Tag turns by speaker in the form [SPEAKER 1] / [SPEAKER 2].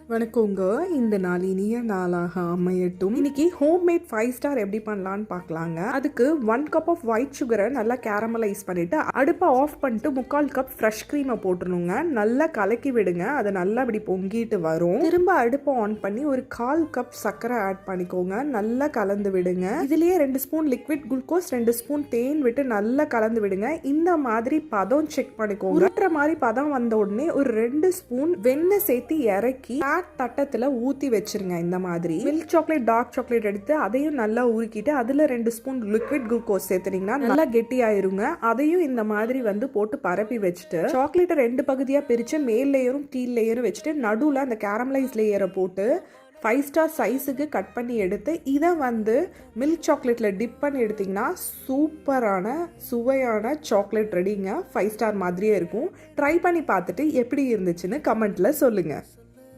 [SPEAKER 1] வணக்கங்க. இந்த நாள் இனிய நாளாக அமையட்டும். இன்னைக்கு ஹோம்மேட் 5 ஸ்டார் எப்படி பண்ணலான்னு பார்க்கலாங்க. அதுக்கு 1 கப் ஆஃப் ஒயிட் சுகரை நல்லா கேரமலைஸ் பண்ணிட்டு அடுப்பை ஆஃப் பண்ணிட்டு 3/4 கப் ஃப்ரெஷ் க்ரீமை போட்டுருணுங்க. நல்லா கலக்கி விடுங்க. அது நல்லா இப்படி பொங்கிட்டு வரும். திரும்ப அடுப்பை ஆன் பண்ணி ஒரு 1/4 கப் சர்க்கரை ஆட் பண்ணிக்கோங்க. நல்லா கலந்து விடுங்க. இதுலயே 2 ஸ்பூன் லிக்விட் குளுக்கோஸ், 2 ஸ்பூன் தேன் விட்டு நல்லா கலந்து விடுங்க. இந்த மாதிரி பதம் செக் பண்ணிக்கோங்க. உருட்டுற மாதிரி பதம் வந்த உடனே ஒரு 2 ஸ்பூன் வெண்ணெய் சேர்த்து இறக்கி தட்டத்துல ஊத்தி வச்சிருங்க. இந்த மாதிரி மில்க் சாக்லேட், டார்க் சாக்லேட் எடுத்து அதையும் நல்லா உருக்கிட்டு அதுல 2 ஸ்பூன் லிக்விட் குளுக்கோஸ் சேர்த்துனீங்கன்னா நல்லா கெட்டி ஆயிருங்க. அதையும் இந்த மாதிரி போட்டு பரப்பி வச்சுட்டு சாக்லேட்டை 2 பகுதியா பிரிச்சு மேல் லேயரும் கீழ் லேயரும் வச்சுட்டு நடுவுல அந்த கேரமலைஸ் லேயரை போட்டு 5 ஸ்டார் சைஸுக்கு கட் பண்ணி எடுத்து இதை மில்க் சாக்லேட்டில் டிப் பண்ணி எடுத்திங்கன்னா சூப்பரான சுவையான சாக்லேட் ரெடிங்க. 5 ஸ்டார் மாதிரியே இருக்கும். ட்ரை பண்ணி பார்த்துட்டு எப்படி இருந்துச்சுன்னு கமெண்ட்டில் சொல்லுங்கள்.